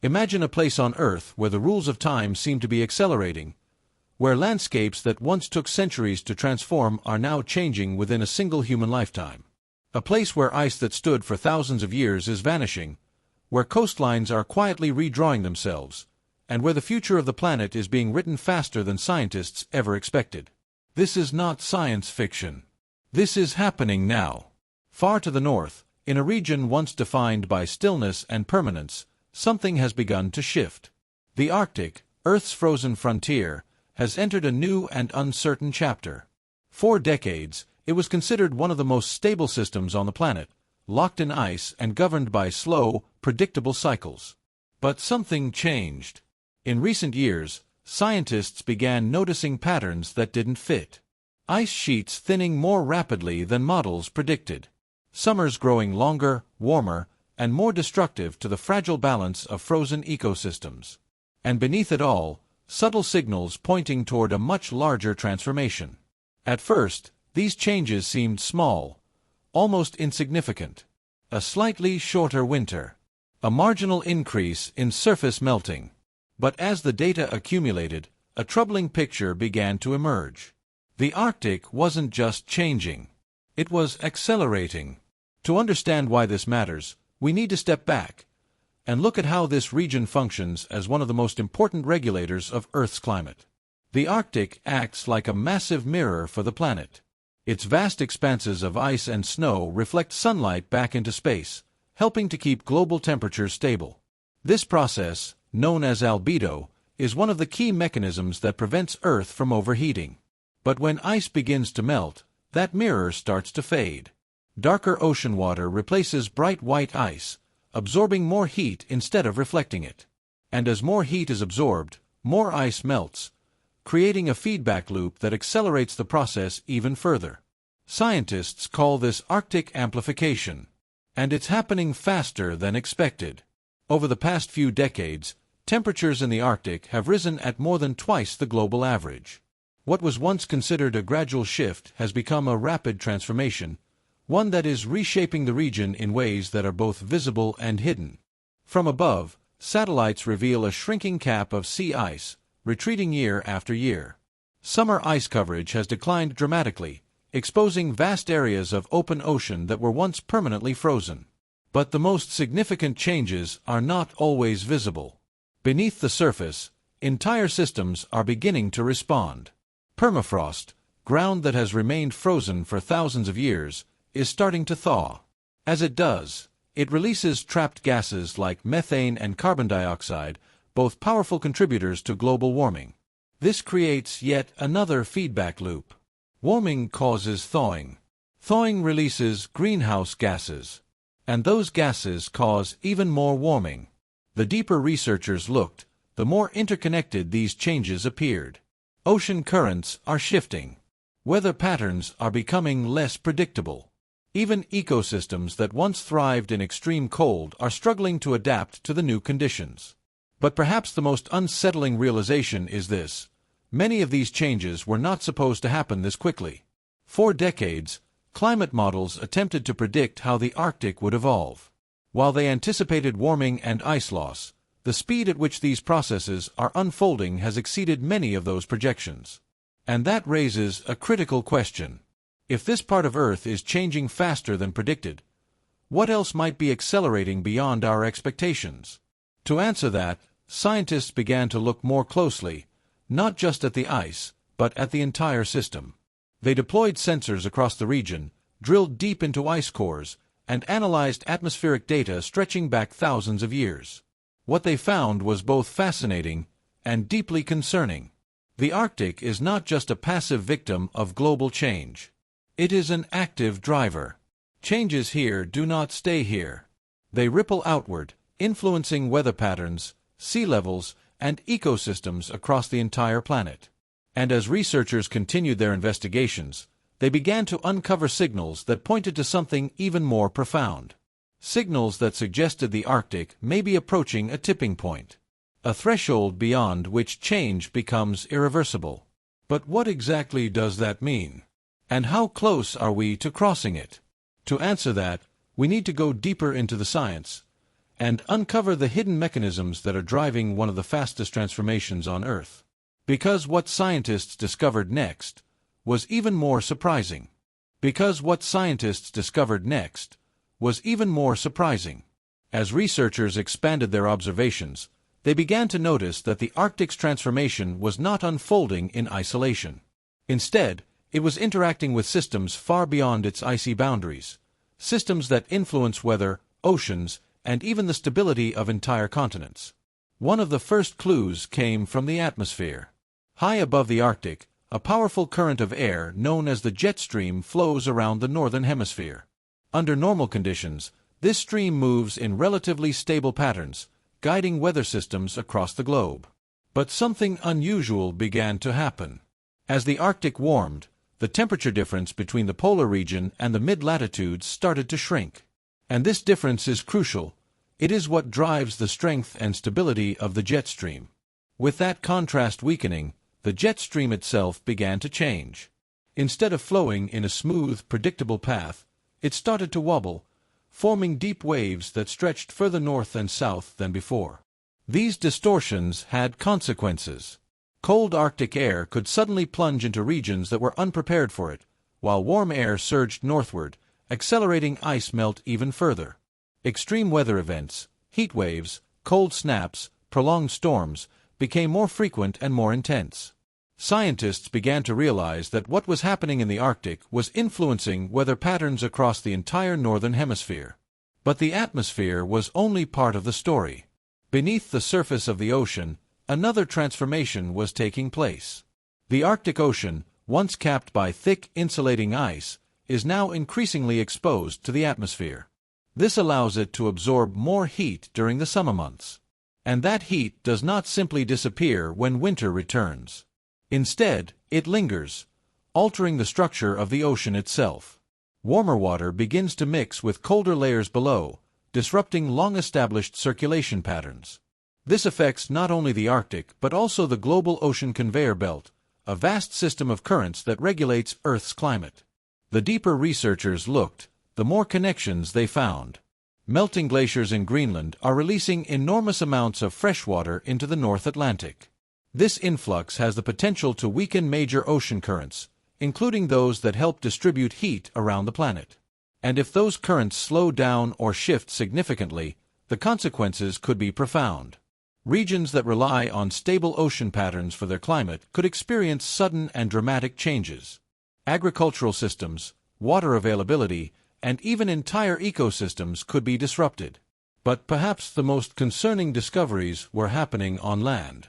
Imagine a place on Earth where the rules of time seem to be accelerating, where landscapes that once took centuries to transform are now changing within a single human lifetime. A place where ice that stood for thousands of years is vanishing, where coastlines are quietly redrawing themselves, and where the future of the planet is being written faster than scientists ever expected. This is not science fiction. This is happening now. Far to the north, in a region once defined by stillness and permanence, something has begun to shift. The Arctic, Earth's frozen frontier, has entered a new and uncertain chapter. For decades, it was considered one of the most stable systems on the planet, locked in ice and governed by slow, predictable cycles. But something changed. In recent years, scientists began noticing patterns that didn't fit. Ice sheets thinning more rapidly than models predicted. Summers growing longer, warmer, and more destructive to the fragile balance of frozen ecosystems. And beneath it all, subtle signals pointing toward a much larger transformation. At first, these changes seemed small, almost insignificant. A slightly shorter winter. A marginal increase in surface melting. But as the data accumulated, a troubling picture began to emerge. The Arctic wasn't just changing. It was accelerating. To understand why this matters, we need to step back and look at how this region functions as one of the most important regulators of Earth's climate. The Arctic acts like a massive mirror for the planet. Its vast expanses of ice and snow reflect sunlight back into space, helping to keep global temperatures stable. This process, known as albedo, is one of the key mechanisms that prevents Earth from overheating. But when ice begins to melt, that mirror starts to fade. Darker ocean water replaces bright white ice, absorbing more heat instead of reflecting it. And as more heat is absorbed, more ice melts, creating a feedback loop that accelerates the process even further. Scientists call this Arctic amplification. And it's happening faster than expected. Over the past few decades, temperatures in the Arctic have risen at more than twice the global average. What was once considered a gradual shift has become a rapid transformation, one that is reshaping the region in ways that are both visible and hidden. From above, satellites reveal a shrinking cap of sea ice, retreating year after year. Summer ice coverage has declined dramatically, exposing vast areas of open ocean that were once permanently frozen. But the most significant changes are not always visible. Beneath the surface, entire systems are beginning to respond. Permafrost, ground that has remained frozen for thousands of years, is starting to thaw. As it does, it releases trapped gases like methane and carbon dioxide, both powerful contributors to global warming. This creates yet another feedback loop. Warming causes thawing. Thawing releases greenhouse gases. And those gases cause even more warming. The deeper researchers looked, the more interconnected these changes appeared. Ocean currents are shifting. Weather patterns are becoming less predictable. Even ecosystems that once thrived in extreme cold are struggling to adapt to the new conditions. But perhaps the most unsettling realization is this: many of these changes were not supposed to happen this quickly. For decades, climate models attempted to predict how the Arctic would evolve. While they anticipated warming and ice loss, the speed at which these processes are unfolding has exceeded many of those projections. And that raises a critical question. If this part of Earth is changing faster than predicted, what else might be accelerating beyond our expectations? To answer that, scientists began to look more closely, not just at the ice, but at the entire system. They deployed sensors across the region, drilled deep into ice cores, and analyzed atmospheric data stretching back thousands of years. What they found was both fascinating and deeply concerning. The Arctic is not just a passive victim of global change. It is an active driver. Changes here do not stay here. They ripple outward, influencing weather patterns, sea levels, and ecosystems across the entire planet. And as researchers continued their investigations, they began to uncover signals that pointed to something even more profound. Signals that suggested the Arctic may be approaching a tipping point, a threshold beyond which change becomes irreversible. But what exactly does that mean? And how close are we to crossing it? To answer that, we need to go deeper into the science and uncover the hidden mechanisms that are driving one of the fastest transformations on Earth. Because what scientists discovered next was even more surprising. Because what scientists discovered next was even more surprising. As researchers expanded their observations, they began to notice that the Arctic's transformation was not unfolding in isolation. Instead, it was interacting with systems far beyond its icy boundaries, systems that influence weather, oceans, and even the stability of entire continents. One of the first clues came from the atmosphere. High above the Arctic, a powerful current of air known as the jet stream flows around the northern hemisphere. Under normal conditions, this stream moves in relatively stable patterns, guiding weather systems across the globe. But something unusual began to happen. As the Arctic warmed, the temperature difference between the polar region and the mid-latitudes started to shrink. And this difference is crucial. It is what drives the strength and stability of the jet stream. With that contrast weakening, the jet stream itself began to change. Instead of flowing in a smooth, predictable path, it started to wobble, forming deep waves that stretched further north and south than before. These distortions had consequences. Cold Arctic air could suddenly plunge into regions that were unprepared for it, while warm air surged northward, accelerating ice melt even further. Extreme weather events, heat waves, cold snaps, prolonged storms, became more frequent and more intense. Scientists began to realize that what was happening in the Arctic was influencing weather patterns across the entire northern hemisphere. But the atmosphere was only part of the story. Beneath the surface of the ocean, another transformation was taking place. The Arctic Ocean, once capped by thick, insulating ice, is now increasingly exposed to the atmosphere. This allows it to absorb more heat during the summer months. And that heat does not simply disappear when winter returns. Instead, it lingers, altering the structure of the ocean itself. Warmer water begins to mix with colder layers below, disrupting long-established circulation patterns. This affects not only the Arctic but also the global ocean conveyor belt, a vast system of currents that regulates Earth's climate. The deeper researchers looked, the more connections they found. Melting glaciers in Greenland are releasing enormous amounts of fresh water into the North Atlantic. This influx has the potential to weaken major ocean currents, including those that help distribute heat around the planet. And if those currents slow down or shift significantly, the consequences could be profound. Regions that rely on stable ocean patterns for their climate could experience sudden and dramatic changes. Agricultural systems, water availability, and even entire ecosystems could be disrupted. But perhaps the most concerning discoveries were happening on land.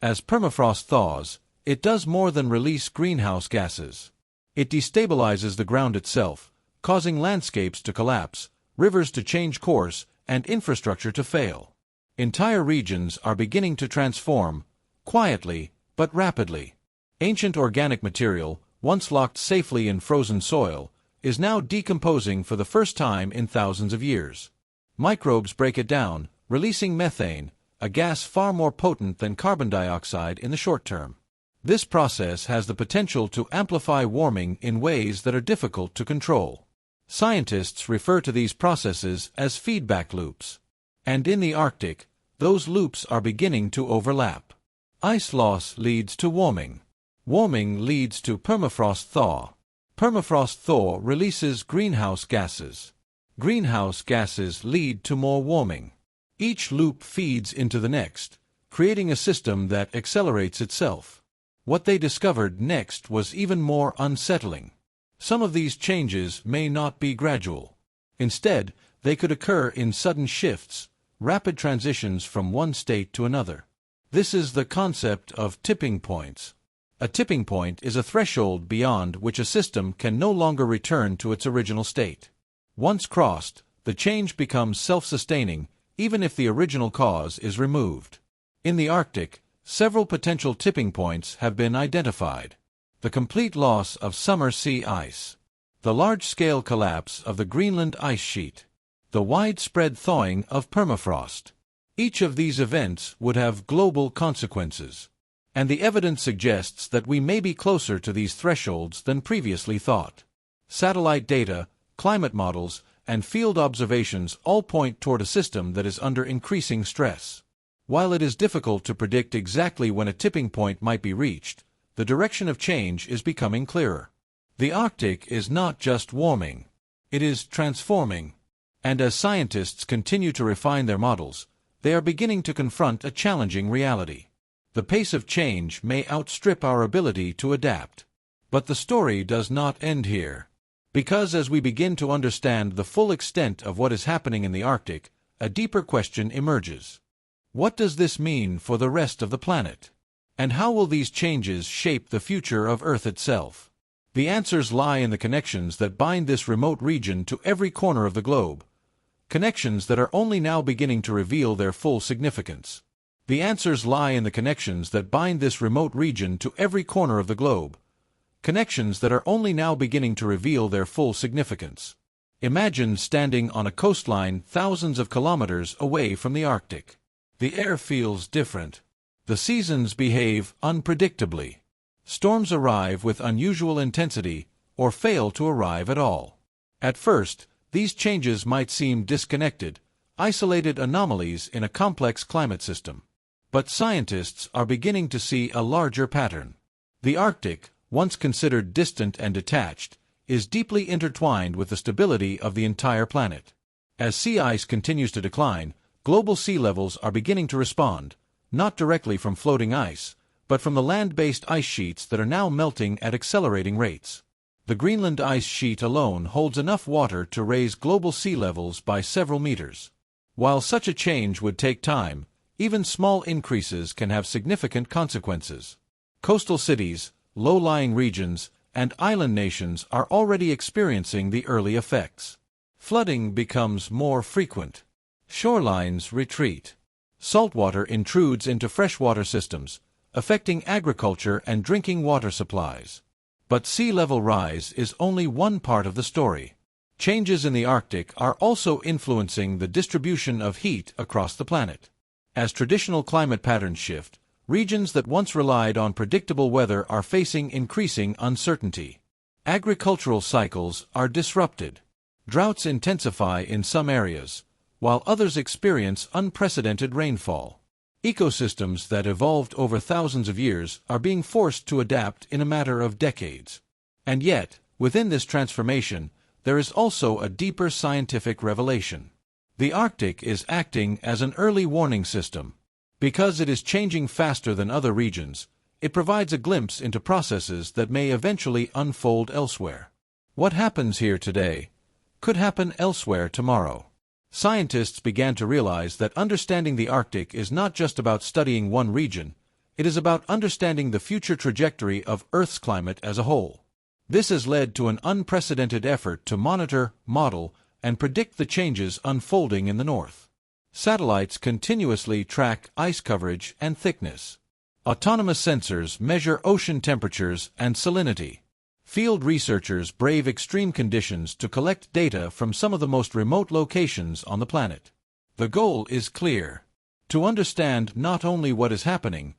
As permafrost thaws, it does more than release greenhouse gases. It destabilizes the ground itself, causing landscapes to collapse, rivers to change course, and infrastructure to fail. Entire regions are beginning to transform, quietly but rapidly. Ancient organic material, once locked safely in frozen soil, is now decomposing for the first time in thousands of years. Microbes break it down, releasing methane, a gas far more potent than carbon dioxide in the short term. This process has the potential to amplify warming in ways that are difficult to control. Scientists refer to these processes as feedback loops. And in the Arctic, those loops are beginning to overlap. Ice loss leads to warming. Warming leads to permafrost thaw. Permafrost thaw releases greenhouse gases. Greenhouse gases lead to more warming. Each loop feeds into the next, creating a system that accelerates itself. What they discovered next was even more unsettling. Some of these changes may not be gradual. Instead, they could occur in sudden shifts, rapid transitions from one state to another. This is the concept of tipping points. A tipping point is a threshold beyond which a system can no longer return to its original state. Once crossed, the change becomes self-sustaining, even if the original cause is removed. In the Arctic, several potential tipping points have been identified. The complete loss of summer sea ice. The large-scale collapse of the Greenland ice sheet. The widespread thawing of permafrost. Each of these events would have global consequences. And the evidence suggests that we may be closer to these thresholds than previously thought. Satellite data, climate models, and field observations all point toward a system that is under increasing stress. While it is difficult to predict exactly when a tipping point might be reached, the direction of change is becoming clearer. The Arctic is not just warming, it is transforming. And as scientists continue to refine their models, they are beginning to confront a challenging reality. The pace of change may outstrip our ability to adapt. But the story does not end here. Because as we begin to understand the full extent of what is happening in the Arctic, a deeper question emerges. What does this mean for the rest of the planet? And how will these changes shape the future of Earth itself? The answers lie in the connections that bind this remote region to every corner of the globe. Connections that are only now beginning to reveal their full significance. The answers lie in the connections that bind this remote region to every corner of the globe. Connections that are only now beginning to reveal their full significance. Imagine standing on a coastline thousands of kilometers away from the Arctic. The air feels different. The seasons behave unpredictably. Storms arrive with unusual intensity or fail to arrive at all. At first, these changes might seem disconnected, isolated anomalies in a complex climate system. But scientists are beginning to see a larger pattern. The Arctic, once considered distant and detached, is deeply intertwined with the stability of the entire planet. As sea ice continues to decline, global sea levels are beginning to respond, not directly from floating ice, but from the land-based ice sheets that are now melting at accelerating rates. The Greenland ice sheet alone holds enough water to raise global sea levels by several meters. While such a change would take time, even small increases can have significant consequences. Coastal cities, low-lying regions, and island nations are already experiencing the early effects. Flooding becomes more frequent. Shorelines retreat. Saltwater intrudes into freshwater systems, affecting agriculture and drinking water supplies. But sea level rise is only one part of the story. Changes in the Arctic are also influencing the distribution of heat across the planet. As traditional climate patterns shift, regions that once relied on predictable weather are facing increasing uncertainty. Agricultural cycles are disrupted. Droughts intensify in some areas, while others experience unprecedented rainfall. Ecosystems that evolved over thousands of years are being forced to adapt in a matter of decades. And yet, within this transformation, there is also a deeper scientific revelation. The Arctic is acting as an early warning system. Because it is changing faster than other regions, it provides a glimpse into processes that may eventually unfold elsewhere. What happens here today could happen elsewhere tomorrow. Scientists began to realize that understanding the Arctic is not just about studying one region, it is about understanding the future trajectory of Earth's climate as a whole. This has led to an unprecedented effort to monitor, model, and predict the changes unfolding in the North. Satellites continuously track ice coverage and thickness. Autonomous sensors measure ocean temperatures and salinity. Field researchers brave extreme conditions to collect data from some of the most remote locations on the planet. The goal is clear: to understand not only what is happening,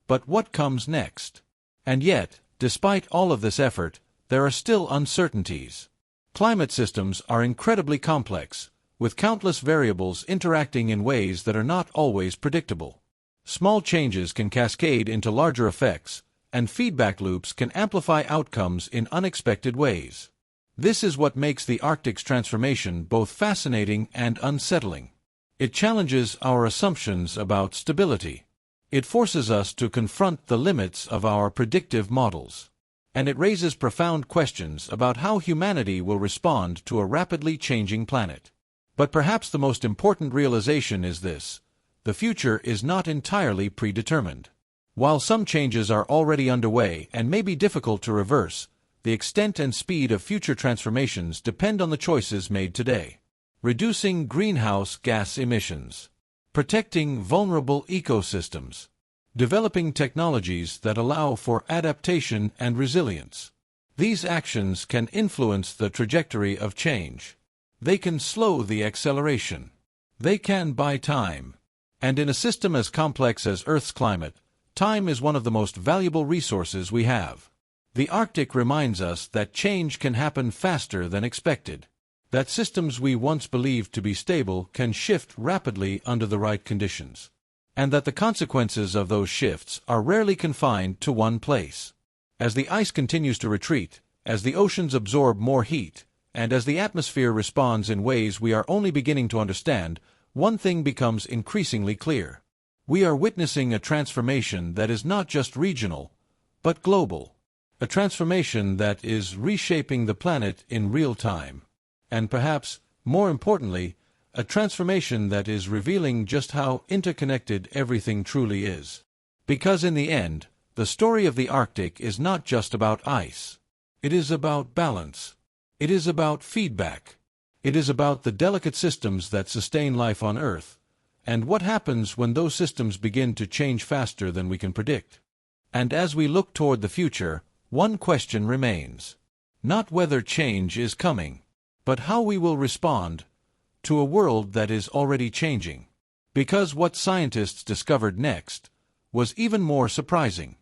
but what comes next. And yet, despite all of this effort, there are still uncertainties. Climate systems are incredibly complex, with countless variables interacting in ways that are not always predictable. Small changes can cascade into larger effects, and feedback loops can amplify outcomes in unexpected ways. This is what makes the Arctic's transformation both fascinating and unsettling. It challenges our assumptions about stability. It forces us to confront the limits of our predictive models. And it raises profound questions about how humanity will respond to a rapidly changing planet. But perhaps the most important realization is this: the future is not entirely predetermined. While some changes are already underway and may be difficult to reverse, the extent and speed of future transformations depend on the choices made today. Reducing greenhouse gas emissions. Protecting vulnerable ecosystems. Developing technologies that allow for adaptation and resilience. These actions can influence the trajectory of change. They can slow the acceleration. They can buy time. And in a system as complex as Earth's climate, time is one of the most valuable resources we have. The Arctic reminds us that change can happen faster than expected. that systems we once believed to be stable can shift rapidly under the right conditions, and that the consequences of those shifts are rarely confined to one place. As the ice continues to retreat, as the oceans absorb more heat, and as the atmosphere responds in ways we are only beginning to understand, one thing becomes increasingly clear. We are witnessing a transformation that is not just regional, but global. A transformation that is reshaping the planet in real time. And perhaps, more importantly, a transformation that is revealing just how interconnected everything truly is. Because in the end, the story of the Arctic is not just about ice. It is about balance. It is about feedback. It is about the delicate systems that sustain life on Earth, and what happens when those systems begin to change faster than we can predict. And as we look toward the future, one question remains. Not whether change is coming, but how we will respond to a world that is already changing. Because what scientists discovered next was even more surprising.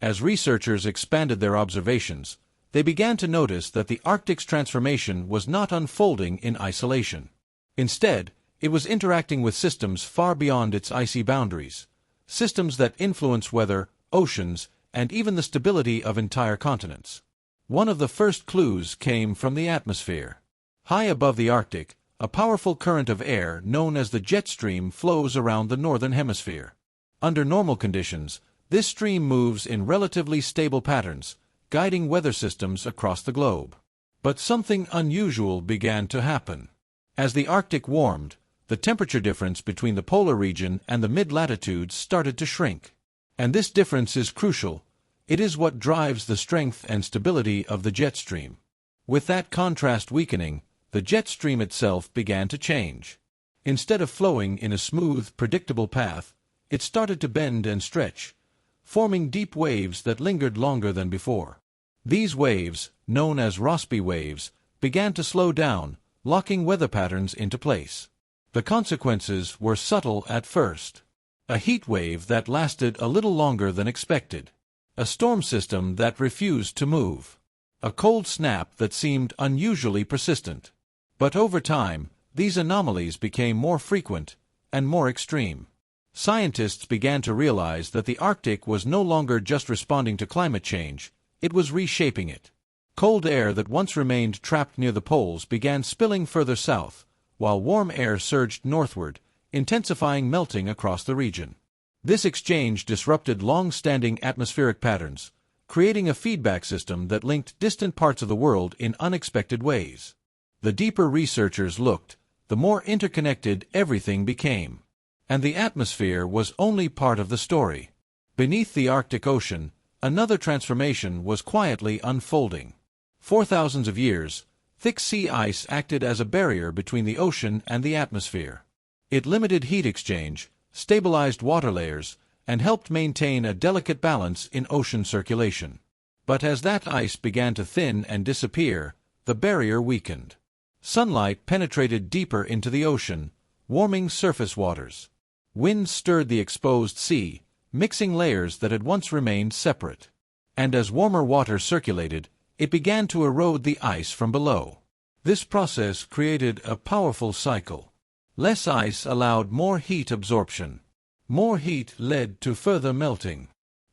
As researchers expanded their observations, they began to notice that the Arctic's transformation was not unfolding in isolation. Instead, it was interacting with systems far beyond its icy boundaries, systems that influence weather, oceans, and even the stability of entire continents. One of the first clues came from the atmosphere. High above the Arctic, a powerful current of air known as the jet stream flows around the northern hemisphere. Under normal conditions, this stream moves in relatively stable patterns, guiding weather systems across the globe. But something unusual began to happen. As the Arctic warmed, the temperature difference between the polar region and the mid-latitudes started to shrink. And this difference is crucial. It is what drives the strength and stability of the jet stream. With that contrast weakening, the jet stream itself began to change. Instead of flowing in a smooth, predictable path, it started to bend and stretch, forming deep waves that lingered longer than before. These waves, known as Rossby waves, began to slow down, locking weather patterns into place. The consequences were subtle at first. A heat wave that lasted a little longer than expected. A storm system that refused to move. A cold snap that seemed unusually persistent. But over time, these anomalies became more frequent and more extreme. Scientists began to realize that the Arctic was no longer just responding to climate change, it was reshaping it. Cold air that once remained trapped near the poles began spilling further south, while warm air surged northward, intensifying melting across the region. This exchange disrupted long-standing atmospheric patterns, creating a feedback system that linked distant parts of the world in unexpected ways. The deeper researchers looked, the more interconnected everything became. And the atmosphere was only part of the story. Beneath the Arctic Ocean, another transformation was quietly unfolding. For thousands of years, thick sea ice acted as a barrier between the ocean and the atmosphere. It limited heat exchange, stabilized water layers, and helped maintain a delicate balance in ocean circulation. But as that ice began to thin and disappear, the barrier weakened. Sunlight penetrated deeper into the ocean, warming surface waters. Wind stirred the exposed sea, mixing layers that had once remained separate. And as warmer water circulated, it began to erode the ice from below. This process created a powerful cycle. Less ice allowed more heat absorption. More heat led to further melting.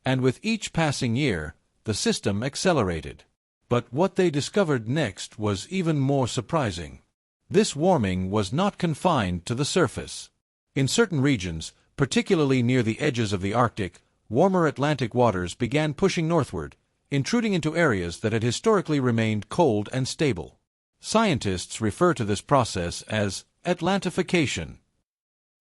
And with each passing year, the system accelerated. But what they discovered next was even more surprising. This warming was not confined to the surface. In certain regions, particularly near the edges of the Arctic, warmer Atlantic waters began pushing northward, intruding into areas that had historically remained cold and stable. Scientists refer to this process as Atlantification.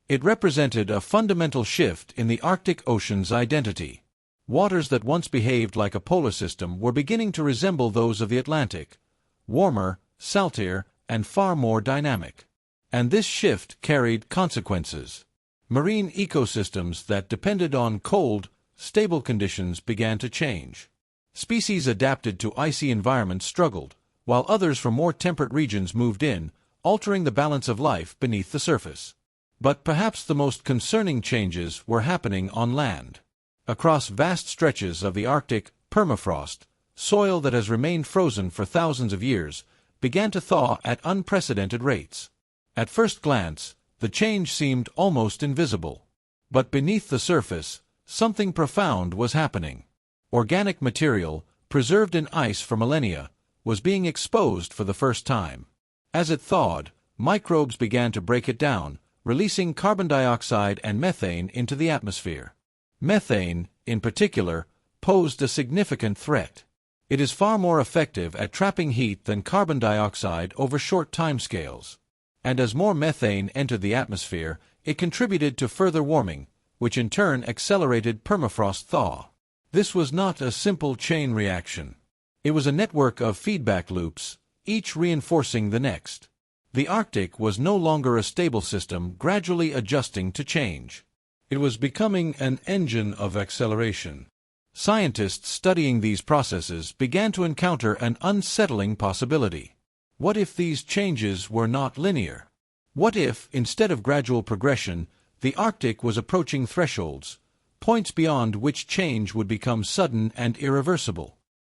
It represented a fundamental shift in the Arctic Ocean's identity. Waters that once behaved like a polar system were beginning to resemble those of the Atlantic, warmer, saltier, and far more dynamic. And this shift carried consequences. Marine ecosystems that depended on cold, stable conditions began to change. Species adapted to icy environments struggled, while others from more temperate regions moved in, altering the balance of life beneath the surface. But perhaps the most concerning changes were happening on land. Across vast stretches of the Arctic permafrost, soil that has remained frozen for thousands of years, began to thaw at unprecedented rates. At first glance, the change seemed almost invisible. But beneath the surface, something profound was happening. Organic material, preserved in ice for millennia, was being exposed for the first time. As it thawed, microbes began to break it down, releasing carbon dioxide and methane into the atmosphere. Methane, in particular, posed a significant threat. It is far more effective at trapping heat than carbon dioxide over short timescales. And as more methane entered the atmosphere, it contributed to further warming, which in turn accelerated permafrost thaw. This was not a simple chain reaction. It was a network of feedback loops, each reinforcing the next. The Arctic was no longer a stable system gradually adjusting to change. It was becoming an engine of acceleration. Scientists studying these processes began to encounter an unsettling possibility. What if these changes were not linear? What if, instead of gradual progression, the Arctic was approaching thresholds, points beyond which change would become sudden and irreversible?